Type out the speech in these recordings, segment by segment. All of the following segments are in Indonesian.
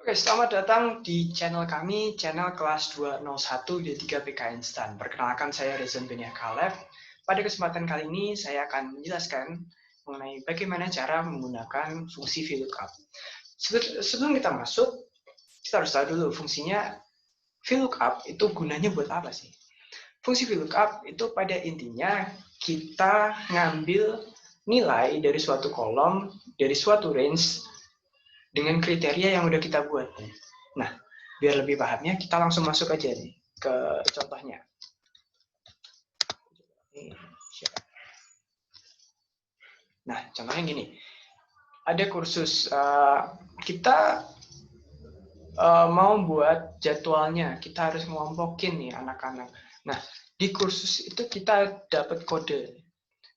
Oke, selamat datang di channel kami, channel kelas 201 D3 PK Instan. Perkenalkan, saya Rezan Benia Khalef. Pada kesempatan kali ini, saya akan menjelaskan mengenai bagaimana cara menggunakan fungsi VLOOKUP. Sebelum kita masuk, kita harus tahu dulu fungsinya VLOOKUP itu gunanya buat apa sih? Fungsi VLOOKUP itu pada intinya kita ngambil nilai dari suatu kolom, dari suatu range, dengan kriteria yang udah kita buat. Nah, biar lebih pahamnya, kita langsung masuk aja nih ke contohnya. Nah, contohnya gini. Ada kursus, kita mau buat jadwalnya, kita harus ngelompokin nih anak-anak. Nah, di kursus itu kita dapat kode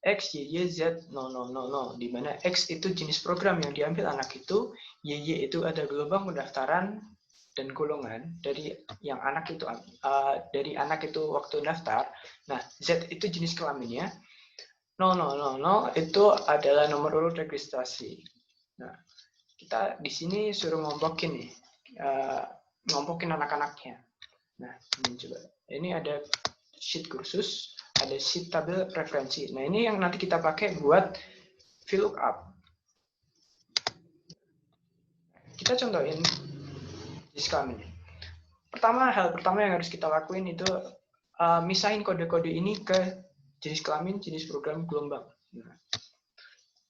X, Y, Y, Z, 0000, di mana X itu jenis program yang diambil anak itu, Y itu ada gelombang pendaftaran dan golongan dari yang anak itu dari anak itu waktu daftar. Nah, Z itu jenis kelaminnya, 0000 itu adalah nomor urut registrasi. Nah, kita di sini suruh ngompokin nih, ngompokin anak-anaknya. Nah, ini coba. Ini ada sheet kursus, ada sheet tabel referensi. Nah, ini yang nanti kita pakai buat VLOOKUP. Kita contohin jenis kelamin. Hal pertama yang harus kita lakuin itu misahin kode-kode ini ke jenis kelamin, jenis program, gelombang. Nah,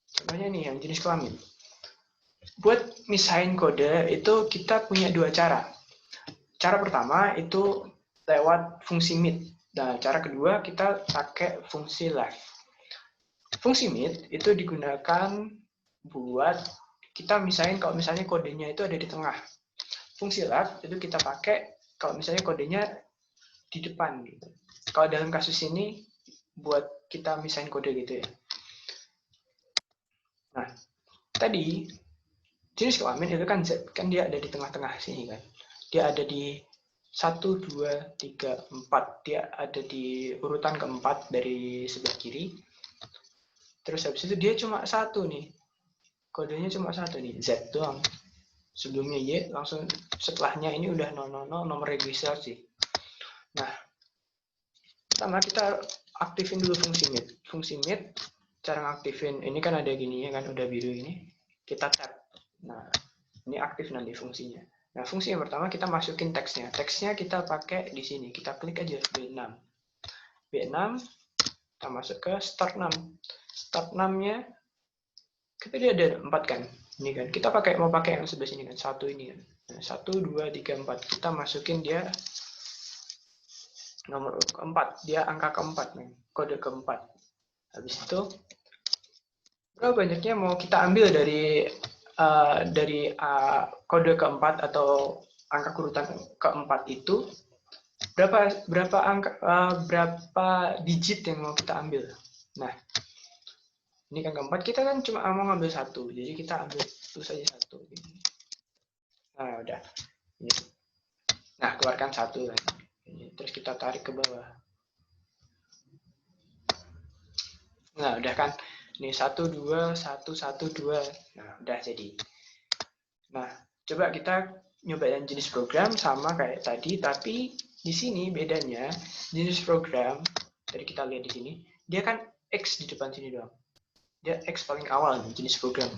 contohnya nih yang jenis kelamin. Buat misahin kode itu kita punya dua cara. Cara pertama itu lewat fungsi mid. Nah, cara kedua kita pakai fungsi left. Fungsi mid itu digunakan buat kita misahin kalau misalnya kodenya itu ada di tengah. Fungsi left itu kita pakai kalau misalnya kodenya di depan gitu. Kalau dalam kasus ini buat kita misahin kode gitu ya. Nah, tadi jenis kelamin itu kan Z, kan dia ada di tengah-tengah sini kan. Dia ada di 1, 2, 3, 4. Dia ada di urutan keempat dari sebelah kiri. Terus habis itu dia cuma satu nih. Kodenya cuma satu nih, Z doang. Sebelumnya Y, langsung setelahnya ini udah 000 nomor registrasi. Nah, pertama kita aktifin dulu fungsi mid. Fungsi mid, cara ngaktifin, ini kan ada gini ya kan, udah biru ini. Kita tap. Nah, ini aktif nanti fungsinya. Nah, fungsi yang pertama kita masukin teksnya. Teksnya kita pakai di sini. Kita klik aja B6. B6, kita masuk ke start 6. Start 6-nya, kita dia ada 4 kan. Ini kan. Kita mau pakai yang sebelah sini kan. 1 ini kan. Nah, 1, 2, 3, 4. Kita masukin dia nomor keempat. Dia angka keempat nih. Kode keempat. Habis itu, berapa banyaknya mau kita ambil dari kode keempat atau angka urutan keempat itu, berapa digit yang mau kita ambil. Nah, ini kan keempat, kita kan cuma mau ngambil satu, jadi kita ambil tulis saja satu. Nah, udah. Nah, keluarkan satu kan. Terus kita tarik ke bawah. Nah, udah kan. Ini 1, 2, 1, 1, 2. Nah, udah jadi. Nah, coba kita nyoba yang jenis program sama kayak tadi, tapi di sini bedanya jenis program, dari kita lihat di sini, dia kan X di depan sini doang. Dia X paling awal nih, jenis program.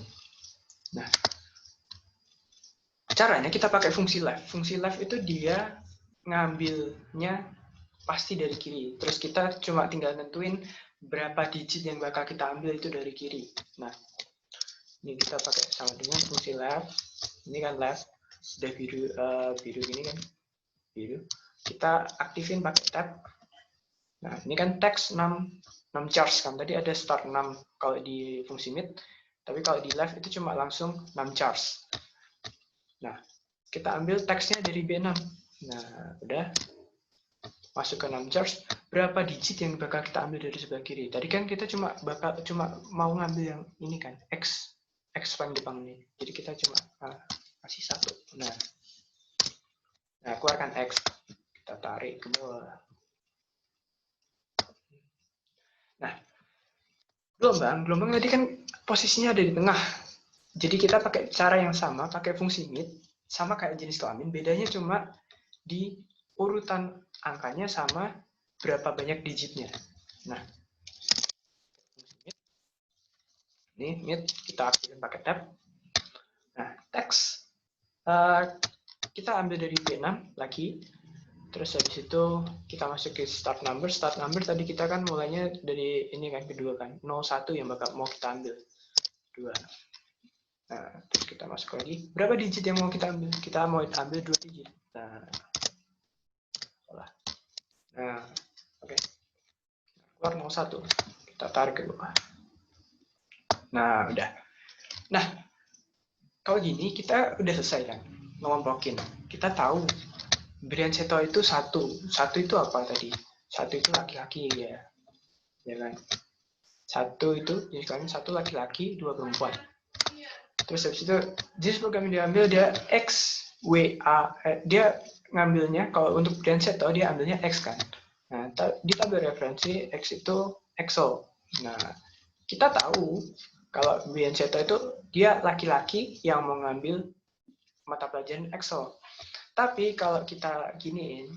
Nah, caranya kita pakai fungsi left. Fungsi left itu dia ngambilnya pasti dari kiri. Terus kita cuma tinggal nentuin berapa digit yang bakal kita ambil itu dari kiri. Nah, ini kita pakai sama dengan fungsi left. Ini kan left, sudah biru gini kan, biru. Kita aktifin pakai tab. Nah, ini kan teks 6 charge kan. Tadi ada start 6 kalau di fungsi mid, tapi kalau di left itu cuma langsung 6 charge. Nah, kita ambil teksnya dari B6. Nah, udah. Masuk ke 6 charge, berapa digit yang bakal kita ambil dari sebelah kiri? Tadi kan kita cuma mau ngambil yang ini kan, X paling depan ini. Jadi kita cuma kasih satu. Nah, keluarkan X, kita tarik ke bawah. Nah, gelombang tadi kan posisinya ada di tengah. Jadi kita pakai cara yang sama, pakai fungsi mid. sama kayak jenis kelamin, bedanya cuma di urutan angkanya sama berapa banyak digitnya. Nah, ini mid kita aktifkan pakai tab. Nah, teks kita ambil dari B6 lagi. Terus habis itu kita masuk ke start number. Start number tadi kita kan mulainya dari ini kan, kedua kan. 01 yang bakal mau kita ambil. 2. Nah, terus kita masuk lagi. Berapa digit yang mau kita ambil? Kita mau ambil 2 digit. Nah, salah. Nah, oke. Keluar 01. Kita tarik ke bawah. Nah, udah. Nah, kalau gini kita udah selesai kan ngelompokin. Kita tahu Brian Seto itu satu itu apa tadi? Satu itu laki-laki ya kan? Satu itu jenis kelamin satu laki-laki, 2 perempuan. Terus habis itu jenis program yang diambil dia X, W, A. Dia ngambilnya kalau untuk Brian Seto dia ambilnya X kan. Nah, di tabel referensi X itu EXO. Nah, kita tahu kalau Brian Seto itu dia laki-laki yang mau ngambil mata pelajaran EXO. Tapi kalau kita giniin,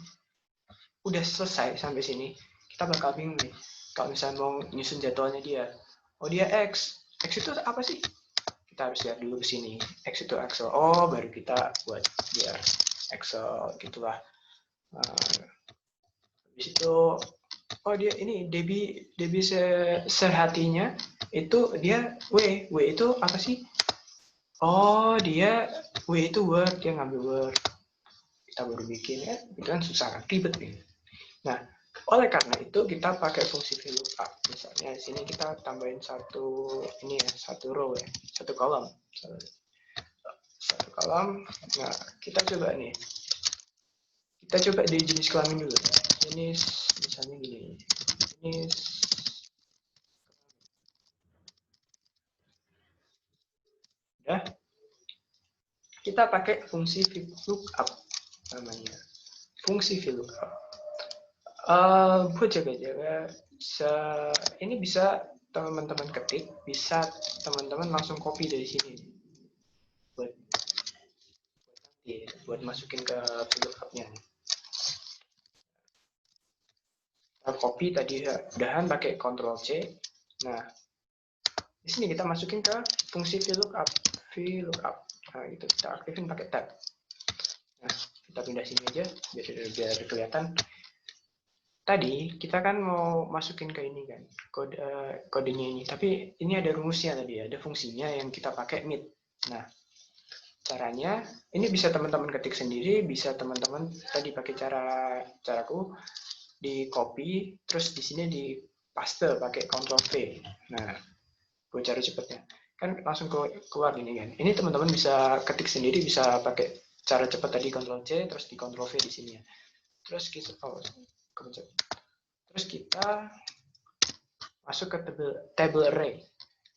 udah selesai sampai sini, kita bakal bingung nih. Kalau misalnya mau nyusun jadwalnya dia, oh dia X itu apa sih? Kita harus lihat dulu ke sini. X itu Excel. Oh, baru kita buat dia Excel gitulah. Habis itu, oh dia ini Debbie serhatinya itu dia W itu apa sih? Oh dia W itu Word, dia ngambil Word. Kita baru bikin ya, itu kan susah, ribet nih. Nah, oleh karena itu kita pakai fungsi VLOOKUP. Misalnya di sini kita tambahin satu ini ya, satu row ya, satu kolom. Satu kolom. Nah, kita coba nih. Kita coba dari jenis kelamin dulu. Jenis misalnya gini. Jenis udah. Kita pakai fungsi VLOOKUP namanya. Fungsi VLOOKUP. Buat jaga-jaga, ini bisa teman-teman ketik, bisa teman-teman langsung copy dari sini buat masukin ke VLOOKUP-nya. Kita copy tadi udahan pakai Ctrl C. Nah, di sini kita masukin ke fungsi VLOOKUP. Nah, itu kita aktifin pakai tab. Nah, kita pindah sini aja biar kelihatan. Tadi kita kan mau masukin ke ini kan kodenya ini, tapi ini ada rumusnya tadi, ada fungsinya yang kita pakai mid. Nah, caranya ini bisa teman-teman ketik sendiri, bisa teman-teman tadi pakai caraku di copy, terus di sini di paste pakai Ctrl V. Nah, gue cara cepatnya kan langsung keluar ini kan. Ini teman-teman bisa ketik sendiri, bisa pakai cara cepat tadi Ctrl C, terus di Ctrl V di sini ya. Terus kita Terus kita masuk ke table array.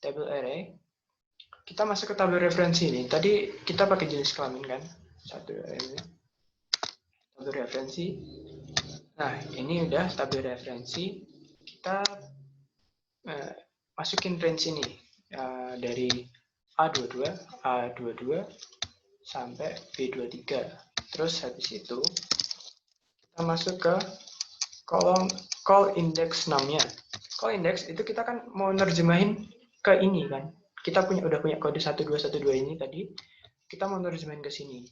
Table array, kita masuk ke tabel referensi ini. Tadi kita pakai jenis kelamin kan? Satu ini. Tabel referensi. Nah, ini udah tabel referensi. Kita masukin range ini dari A22, A22 sampai B23. Terus habis itu kita masuk ke kolom call index 6-nya. Call index itu kita kan mau nerjemahin ke ini kan. Kita udah punya kode 1212 ini tadi. Kita mau nerjemahin ke sini.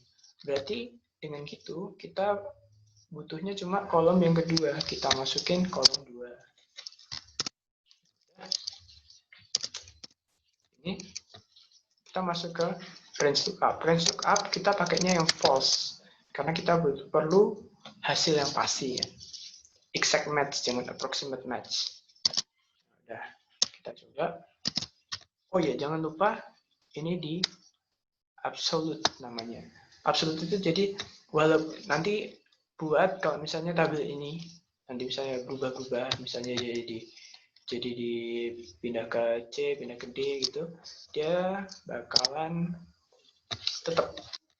Berarti dengan gitu kita butuhnya cuma kolom yang kedua. Kita masukin kolom 2. Ini kita masuk ke range lookup. Range lookup kita pakainya yang false. Karena kita perlu hasil yang pasti ya. Exact match, jangan approximate match. Udah, kita coba. Oh ya, jangan lupa ini di absolute namanya. Absolute itu jadi walaupun nanti buat kalau misalnya tabel ini nanti misalnya berubah-ubah, misalnya jadi dipindah ke C, pindah ke D gitu, dia bakalan tetap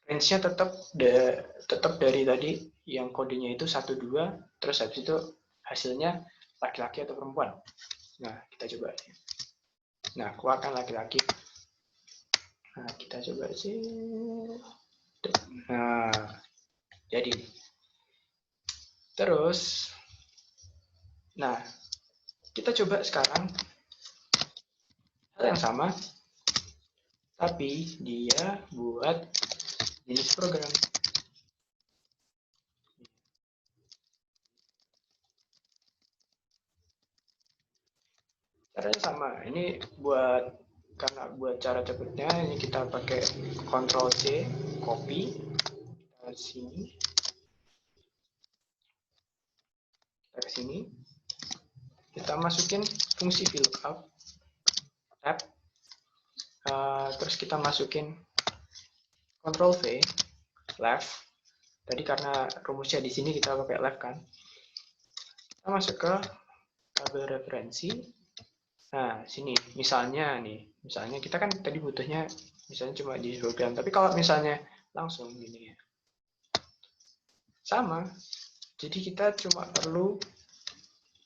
range-nya tetap dari tadi yang kodenya itu 1 2, terus habis itu hasilnya laki-laki atau perempuan. Nah, kita coba. Nah, keluarkan laki-laki. Nah, kita coba sih. Nah, jadi terus, nah kita coba sekarang hal yang sama, tapi dia buat jenis program. Caranya sama. Ini karena buat cara cepatnya, ini kita pakai Ctrl C, copy ke sini, kita ke sini, kita masukin fungsi VLOOKUP, tab, terus kita masukin Ctrl V, left. Tadi karena rumusnya di sini kita pakai left kan. Kita masuk ke tabel referensi. Nah, sini misalnya kita kan tadi butuhnya misalnya cuma di program, tapi kalau misalnya langsung gini ya. Sama. Jadi kita cuma perlu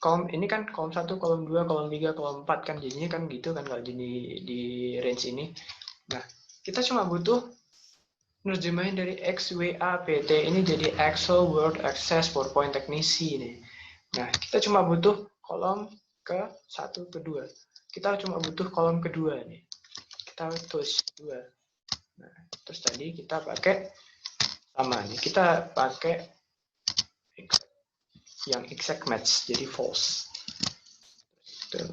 kolom ini kan kolom 1, kolom 2, kolom 3, kolom 4 kan jadinya kan gitu kan kalau di range ini. Nah, kita cuma butuh nerjemahin dari XWAPT ini jadi Excel, Word, Access, PowerPoint Teknisi nih. Nah, kita cuma butuh kolom ke 1, ke 2. Kita cuma butuh kolom kedua nih. Kita tulis 2. Nah, terus tadi kita pakai sama nih. Kita pakai yang exact match, jadi false. Tuh.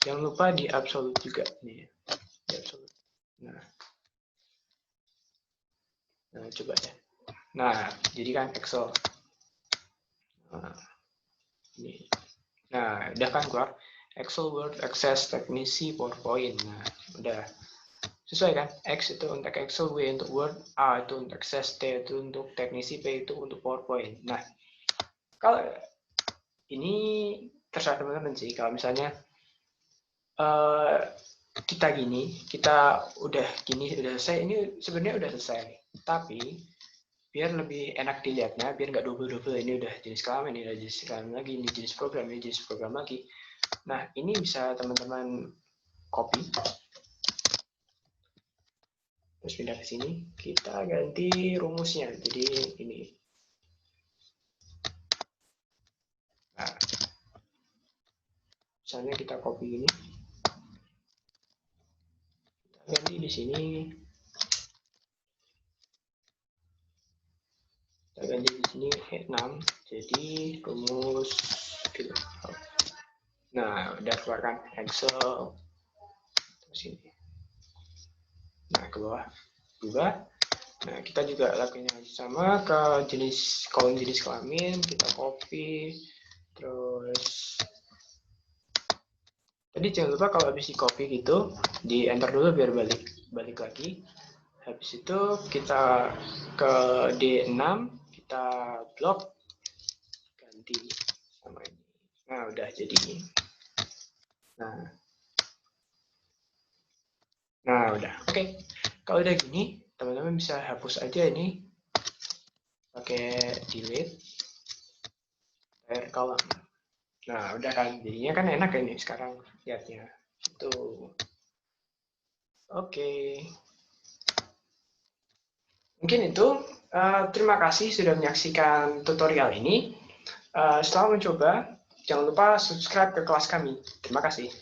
Jangan lupa di absolute juga nih. Di absolute. Nah, coba ya. Nah, jadi kan Excel. Nah, ini. Nah, udah kan keluar Excel, Word, Access, Teknisi, PowerPoint. Nah, udah sesuai kan? X itu untuk Excel, W untuk Word, A itu untuk Access, T itu untuk Teknisi, P itu untuk PowerPoint. Nah, kalau ini terserah teman-teman sih. Kalau misalnya kita udah selesai. Ini sebenarnya udah selesai. Tapi biar lebih enak dilihatnya, biar nggak double-double, ini udah jenis kelamin, ini udah jenis kelamin lagi, ini jenis program lagi. Nah, ini bisa teman-teman copy, terus pindah ke sini, kita ganti rumusnya, jadi ini. Nah, misalnya kita copy ini, kita ganti di sini, kita ganti di sini 6, jadi rumus gitu. Nah, udah keluarkan Excel, terus ini. Nah, ke bawah juga. Nah, kita juga lakukan yang sama ke kolom jenis kelamin, kita copy, terus tadi jangan lupa kalau habis di copy gitu, di enter dulu biar balik lagi. Habis itu kita ke D6, kita blok, ganti sama ini. Nah, udah jadi ini. Nah, udah. Oke. Kalau udah gini, teman-teman bisa hapus aja ini pakai delete air column. Nah, udah kan. Jadinya kan enak ini sekarang lihatnya. Itu. Oke. Mungkin itu. Terima kasih sudah menyaksikan tutorial ini. Setelah mencoba, jangan lupa subscribe ke kelas kami. Terima kasih.